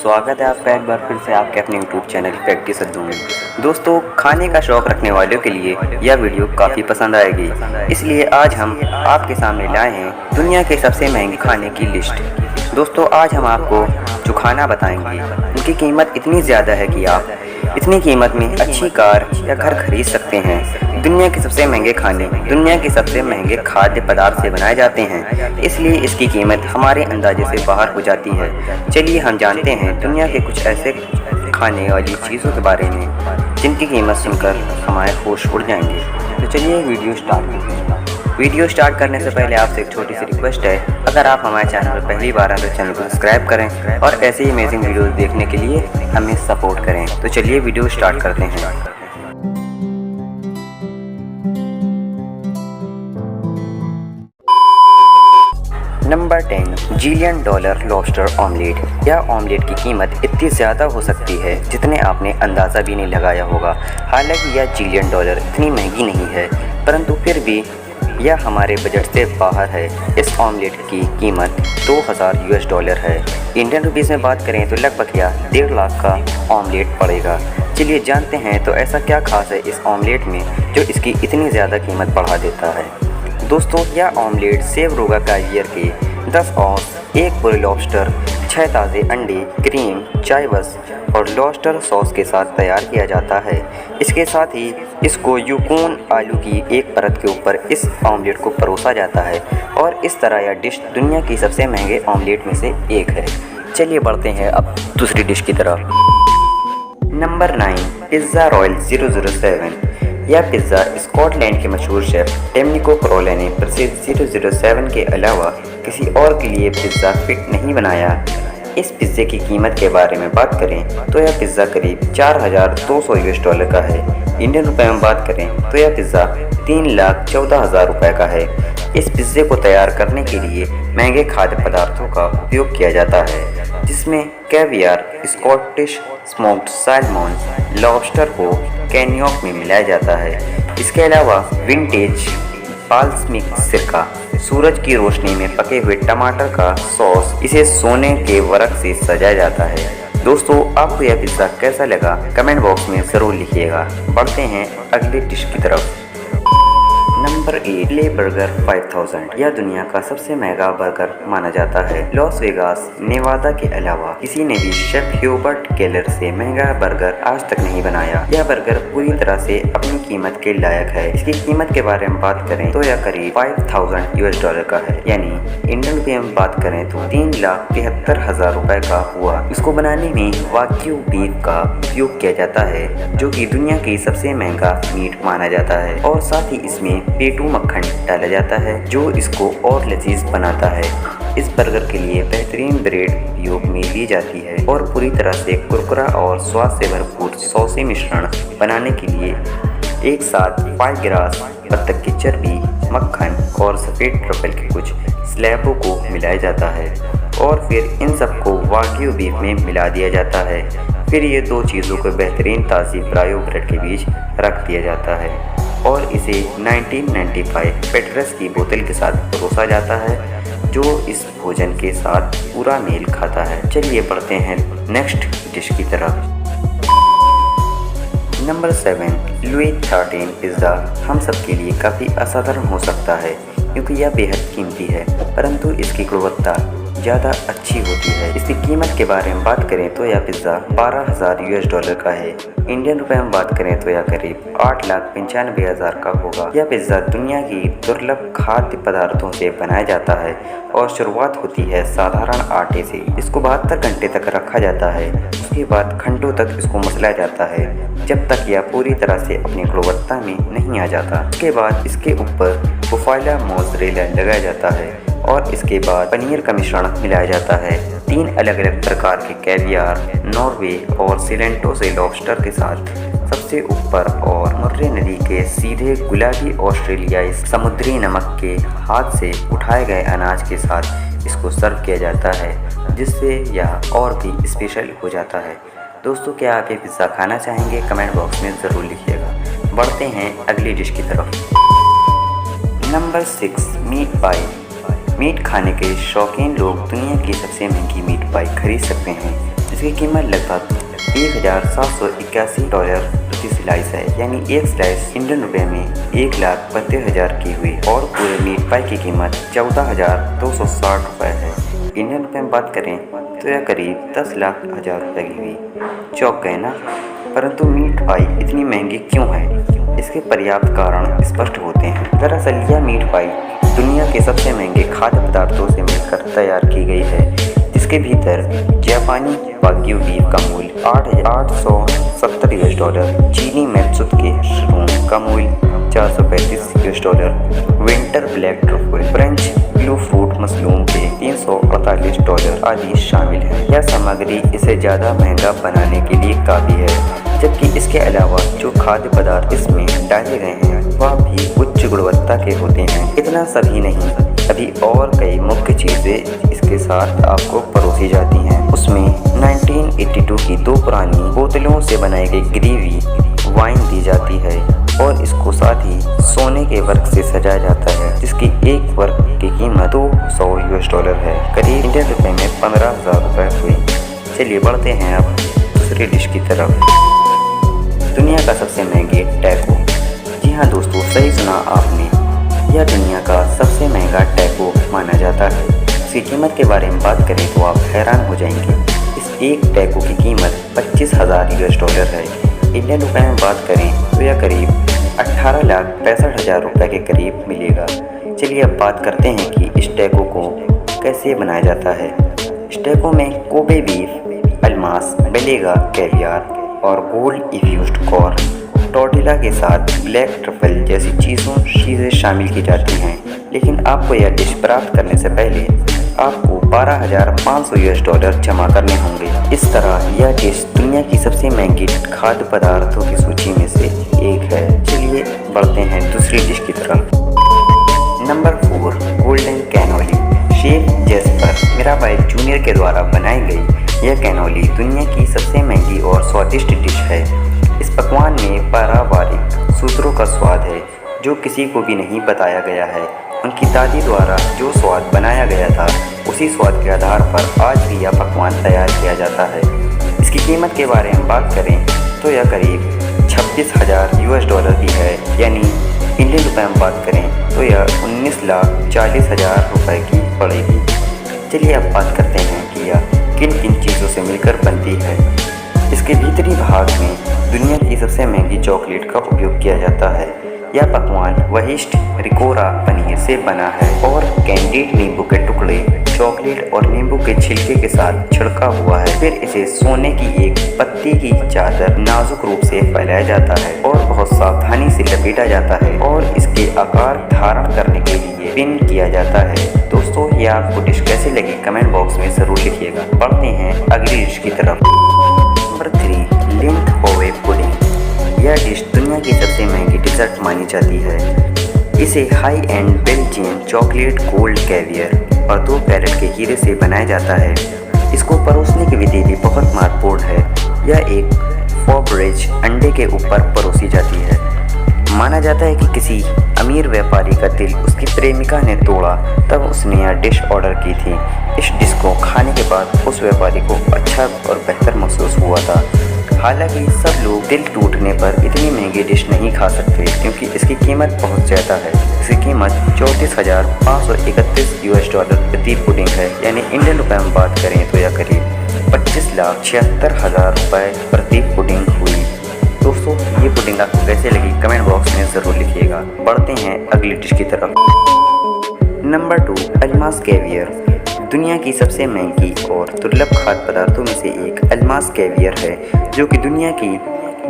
स्वागत है आपका एक बार फिर से आपके अपने यूट्यूब चैनल फैक्टी सद्दू में। दोस्तों, खाने का शौक़ रखने वालों के लिए यह वीडियो काफ़ी पसंद आएगी, इसलिए आज हम आपके सामने लाए हैं दुनिया के सबसे महंगे खाने की लिस्ट। दोस्तों, आज हम आपको जो खाना बताएंगे उनकी कीमत इतनी ज़्यादा है कि आप इतनी कीमत में अच्छी कार या घर खरीद सकते हैं। दुनिया के सबसे महंगे खाने दुनिया के सबसे महंगे खाद्य पदार्थ से बनाए जाते हैं, इसलिए इसकी कीमत हमारे अंदाजे से बाहर हो जाती है। चलिए हम जानते हैं दुनिया के कुछ ऐसे खाने वाली चीज़ों के बारे में जिनकी कीमत सुनकर हमारे होश उड़ जाएंगे। तो चलिए वीडियो स्टार्ट करते हैं। वीडियो स्टार्ट करने से पहले आपसे एक छोटी सी रिक्वेस्ट है, अगर आप हमारे चैनल पर पहली बार आए तो चैनल को सब्सक्राइब करें और ऐसे ही अमेजिंग वीडियोस देखने के लिए हमें सपोर्ट करें। तो चलिए वीडियो स्टार्ट करते हैं। Number 10, zillion dollar lobster omelette. यह ऑमलेट की कीमत इतनी ज़्यादा हो सकती है जितने आपने अंदाज़ा भी नहीं लगाया होगा। हालांकि यह जिलियन डॉलर इतनी महंगी नहीं है, परंतु फिर भी यह हमारे बजट से बाहर है। इस ऑमलेट की कीमत $2000 है। इंडियन रुपीज़ में बात करें तो लगभग यह 1.5 लाख का ऑमलेट पड़ेगा। चलिए जानते हैं तो ऐसा क्या खास है इस ऑमलेट में जो इसकी इतनी ज़्यादा कीमत बढ़ा देता है। दोस्तों, यह ऑमलेट सेव रोगा कैवियर के 10 औंस, 1 पूरे लॉबस्टर, 6 ताज़े अंडे, क्रीम, चाय बस और लॉबस्टर सॉस के साथ तैयार किया जाता है। इसके साथ ही इसको यूकोन आलू की एक परत के ऊपर इस ऑमलेट को परोसा जाता है और इस तरह यह डिश दुनिया की सबसे महंगे ऑमलेट में से एक है। चलिए बढ़ते हैं अब दूसरी डिश की तरफ। Number 9, pizza royal 007। यह पिज़्ज़ा स्कॉटलैंड के मशहूर शेफ डोमिनिको क्रोले ने प्रसिद्ध 007 के अलावा किसी और के लिए पिज़्ज़ा फिट नहीं बनाया। इस पिज़्ज़े की कीमत के बारे में बात करें तो यह पिज़्ज़ा करीब $4200 का है। इंडियन रुपए में बात करें तो यह पिज़्ज़ा $3,14,000 का है। इस पिज़्ज़े को तैयार करने के लिए महंगे खाद्य पदार्थों का उपयोग किया जाता है, जिसमें caviar, Scottish smoked salmon, lobster को कैनियोक में मिलाया जाता है। इसके अलावा विंटेज बाल्समिक सिरका, सूरज की रोशनी में पके हुए टमाटर का सॉस, इसे सोने के वर्क से सजाया जाता है। दोस्तों, आपको यह पिज़्ज़ा कैसा लगा कमेंट बॉक्स में ज़रूर लिखिएगा। बढ़ते हैं अगले डिश की तरफ। नंबर 8, ले बर्गर 5000। यह दुनिया का सबसे महंगा बर्गर माना जाता है। लॉस वेगास, नेवादा के अलावा किसी ने भी शेफ ह्यूबर्ट केलर से महंगा बर्गर आज तक नहीं बनाया। यह बर्गर पूरी तरह से अपनी कीमत के लायक है। इसकी कीमत के बारे में बात करें तो यह करीब $5000 का है, यानी इंडियन रुपये में बात करें तो $3,73,000 का हुआ। इसको बनाने में वाग्यू बीफ का उपयोग किया जाता है, जो कि दुनिया की सबसे महंगा मीट माना जाता है, और साथ ही इसमें पेटू मक्खन डाला जाता है जो इसको और लजीज बनाता है। इस बर्गर के लिए बेहतरीन ब्रेड उपयोग में ली जाती है और पूरी तरह से कुरकुरा और स्वाद से भरपूर सॉसी मिश्रण बनाने के लिए एक साथ 5 ग्रास बत्तख की चर्बी, मक्खन और सफ़ेद ट्रफल के कुछ स्लैबों को मिलाया जाता है और फिर इन सबको वाग्यू बीफ में मिला दिया जाता है। फिर ये दो चीज़ों को बेहतरीन ताज़ी ब्रायो ब्रेड के बीच रख दिया जाता है और इसे 1995 पेट्रस की बोतल के साथ परोसा जाता है, जो इस भोजन के साथ पूरा मेल खाता है। चलिए बढ़ते हैं नेक्स्ट डिश की तरफ। नंबर 7, लुई 13 पिज़्ज़ा हम सब के लिए काफ़ी असाधारण हो सकता है क्योंकि यह बेहद कीमती है, परंतु इसकी गुणवत्ता ज़्यादा अच्छी होती है। इसकी कीमत के बारे में बात करें तो यह पिज़्ज़ा $12,000 का है। इंडियन रुपए में बात करें तो यह करीब $8,95,000 का होगा। यह पिज़्ज़ा दुनिया की दुर्लभ खाद्य पदार्थों से बनाया जाता है और शुरुआत होती है साधारण आटे से। इसको 72 घंटे तक रखा जाता है। उसके बाद घंटों तक इसको मसला जाता है जब तक यह पूरी तरह से अपनी गुणवत्ता में नहीं आ जाता। उसके बाद इसके ऊपर बुफाला मोज़रेला लगाया जाता है और इसके बाद पनीर का मिश्रण मिलाया जाता है। 3 अलग अलग प्रकार के कैवियर, नॉर्वे और सिलेंटो से लॉबस्टर के साथ सबसे ऊपर और मुर्रे नदी के सीधे गुलाबी ऑस्ट्रेलियाई समुद्री नमक के हाथ से उठाए गए अनाज के साथ इसको सर्व किया जाता है, जिससे यह और भी स्पेशल हो जाता है। दोस्तों, क्या आप ये पिज़्ज़ा खाना चाहेंगे? कमेंट बॉक्स में ज़रूर लिखिएगा। बढ़ते हैं अगली डिश की तरफ। नंबर 6, मीट पाई। मीट खाने के शौकीन लोग दुनिया की सबसे महंगी मीट पाई खरीद सकते हैं, जिसकी कीमत लगभग $1,781 प्रति स्लाइस है, यानी एक स्लाइस इंडियन रुपए में 1,32,000 की हुई। और पूरे मीट पाई की कीमत 14,260 रुपये है। इंडियन रुपए में बात करें तो यह करीब 10,00,000 रुपये की हुई। चौंक गए ना? परंतु मीट पाई इतनी महंगी क्यों है? इसके पर्याप्त कारण स्पष्ट होते हैं। दरअसल यह मीट पाई दुनिया के सबसे महंगे खाद्य पदार्थों से मिलकर तैयार की गई है, जिसके भीतर जापानी वाग्यू बीफ का मूल्य $870, चीनी मैत्सुत के शरून का मूल्य $435, winter black truffle, French blue fruit mushroom के $348 आदि शामिल हैं। यह सामग्री इसे ज़्यादा महंगा बनाने के लिए काफ़ी है, जबकि इसके अलावा जो खाद्य पदार्थ इसमें डाले गए हैं वह भी उच्च गुणवत्ता के होते हैं। इतना सभी नहीं, अभी और कई मुख्य चीज़ें इसके साथ आपको परोसी जाती हैं। उसमें 1982 की 2 पुरानी बोतलों से बनाई गई ग्रेवी वाइन दी जाती है और इसको साथ ही सोने के वर्क से सजाया जाता है, जिसकी एक वर्क की कीमत $200 है, करीब इंडियन रुपए में 15,000 रुपये हुई। चलिए बढ़ते हैं अब दूसरी डिश की तरफ। दुनिया का सबसे महंगी टैको। जी हाँ दोस्तों, सही सुना आपने, यह दुनिया का सबसे महंगा टैको माना जाता है। इसकी कीमत के बारे में बात करें तो आप हैरान हो जाएंगे। इस एक टैको की कीमत $25,000 है। इंडियन रुपए में बात करें तो यह करीब 18,65,000 रुपये के करीब मिलेगा। चलिए अब बात करते हैं कि इस टैको को कैसे बनाया जाता है। इस टैको में कोबे बीफ, अल्मास, बेलेगा, कैवियार और गोल्ड इफ्यूज्ड कॉर्न, टॉर्टिला के साथ ब्लैक ट्रफल जैसी चीज़ें शामिल की जाती हैं। लेकिन आपको यह डिश प्राप्त करने से पहले आपको $12,500 जमा करने होंगे। इस तरह यह डिश दुनिया की सबसे महंगी खाद्य पदार्थों की सूची में से एक है। चलिए बढ़ते हैं दूसरी डिश की तरफ। Number 4, golden cannoli. Chef Jasper Mirabai junior के द्वारा बनाई गई यह कैनोली दुनिया की सबसे महंगी और स्वादिष्ट डिश है। इस पकवान में पारिवारिक सूत्रों का स्वाद है जो किसी को भी नहीं बताया गया है। उनकी दादी द्वारा जो स्वाद बनाया गया था उसी स्वाद के आधार पर आज भी यह पकवान तैयार किया जाता है। इसकी कीमत के बारे में बात करें तो यह करीब $26,000 की है, यानी इंडियन रुपए में बात करें तो यह 19,40,000 रुपये की पड़ेगी। चलिए अब बात करते हैं कि यह किन किन चीज़ों से मिलकर बनती है। इसके भीतरी भाग में दुनिया की सबसे महंगी चॉकलेट का उपयोग किया जाता है। यह पकवान वहिष्ठ रिकोरा पनीर से बना है और कैंडीड नींबू के टुकड़े, चॉकलेट और नींबू के छिलके के साथ छिड़का हुआ है। फिर इसे सोने की एक पत्ती की चादर नाजुक रूप से फैलाया जाता है और बहुत सावधानी से लपेटा जाता है और इसके आकार धारण करने के लिए पिन किया जाता है। दोस्तों, यह आपको डिश कैसे लगी कमेंट बॉक्स में ज़रूर लिखिएगा। बढ़ते हैं अगली डिश की तरफ। नंबर 3, लिंट होवे पुडिंग। यह डिश दुनिया की सबसे महंगी डिज़र्ट मानी जाती है। इसे high and Belgian chocolate, gold caviar और 2 कैरेट के हीरे से बनाया जाता है। इसको परोसने की विधि भी बहुत महत्वपूर्ण है। यह एक फॉबरेज अंडे के ऊपर परोसी जाती है। माना जाता है कि किसी अमीर व्यापारी का दिल उसकी प्रेमिका ने तोड़ा, तब उसने यह डिश ऑर्डर की थी। इस डिश को खाने के बाद उस व्यापारी को अच्छा और बेहतर महसूस हुआ था। हालांकि सब लोग दिल टूटने पर इतनी महंगी डिश नहीं खा सकते क्योंकि इसकी कीमत बहुत ज़्यादा है। इसकी कीमत $34,531 प्रति पुडिंग है, यानी इंडियन रुपए में बात करें तो यह करीब 25,76,000 रुपये प्रति पुडिंग हुई। दोस्तों, ये पुडिंग आपको कैसे लगी कमेंट बॉक्स में ज़रूर लिखिएगा। बढ़ते हैं अगली डिश की तरफ। Number 2, Almas caviar. दुनिया की सबसे महंगी और दुर्लभ खाद्य पदार्थों में से एक अल्मास कैवियर है, जो कि दुनिया की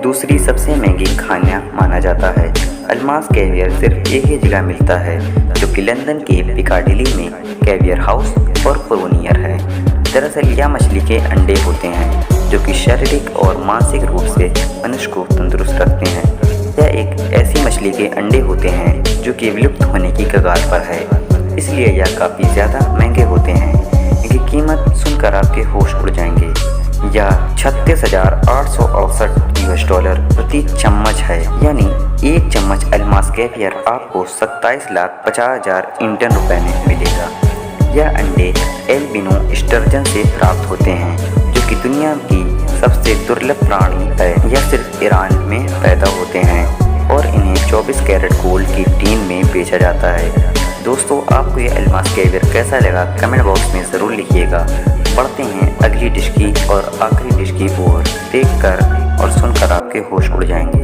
दूसरी सबसे महंगी खाना माना जाता है। अल्मास कैवियर सिर्फ एक ही जगह मिलता है, जो कि लंदन के पिकाडिली में कैवियर हाउस और प्रोनियर है। दरअसल यह मछली के अंडे होते हैं जो कि शारीरिक और मानसिक रूप से मनुष्य को तंदुरुस्त रखते हैं। यह एक ऐसी मछली के अंडे होते हैं जो कि विलुप्त होने की कगार पर है, इसलिए यह काफ़ी ज़्यादा महंगे होते हैं। इनकी कीमत सुनकर आपके होश उड़ जाएंगे। यह $36,868 प्रति चम्मच है, यानी एक चम्मच अल्मास कैवियर आपको 27,50,000 इंडियन रुपये में मिलेगा। यह अंडे एल्बिनो स्टर्जन से प्राप्त होते हैं, जो कि दुनिया की सबसे दुर्लभ प्राणी है। यह सिर्फ ईरान में पैदा होते हैं और इन्हें 24 कैरेट गोल्ड की टीन में बेचा जाता है। दोस्तों, आपको यह अल्मास कैवियर कैसा लगा कमेंट बॉक्स में ज़रूर लिखिएगा। बढ़ते हैं अगली डिश की और आखिरी डिश की ओर। देखकर और सुनकर आपके होश उड़ जाएंगे।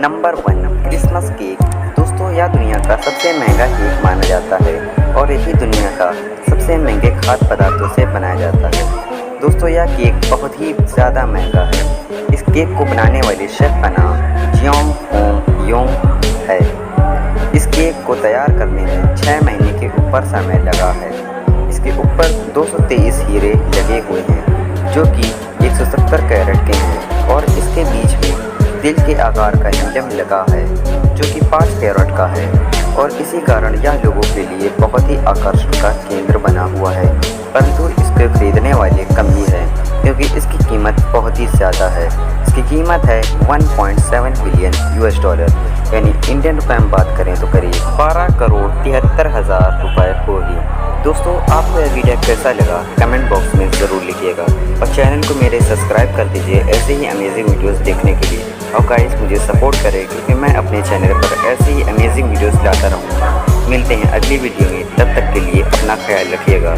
Number 1, Christmas cake. दोस्तों, यह दुनिया का सबसे महंगा केक माना जाता है और यही दुनिया का सबसे महंगे खाद्य पदार्थों से बनाया जाता है। दोस्तों, यह केक बहुत ही ज़्यादा महंगा है। इस केक को बनाने वाले शेफ का नाम जियोंग होंग योंग है। इस केक को तैयार करने में 6 महीने के ऊपर समय लगा है। इसके ऊपर 223 हीरे लगे हुए हैं जो कि 170 कैरेट के हैं और इसके बीच में दिल के आकार का एम्ब्लम लगा है जो कि 5 कैरेट का है और इसी कारण यह लोगों के लिए बहुत ही आकर्षण का केंद्र बना हुआ है। परंतु इसको खरीदने वाले कम ही हैं क्योंकि इसकी कीमत बहुत ही ज़्यादा है। इसकी कीमत है 1.7 बिलियन $, यानी इंडियन रुपये में बात करें तो करीब 12,73,000 रुपये होगी। दोस्तों, आपको यह वीडियो कैसा लगा कमेंट बॉक्स में ज़रूर लिखिएगा और चैनल को मेरे सब्सक्राइब कर दीजिए ऐसे ही अमेजिंग वीडियोस देखने के लिए। और गाइस, मुझे सपोर्ट करें क्योंकि मैं अपने चैनल पर ऐसे ही अमेजिंग वीडियोस लाता रहूँगा। मिलते हैं अगली वीडियो में, तब तक के लिए अपना ख्याल रखिएगा।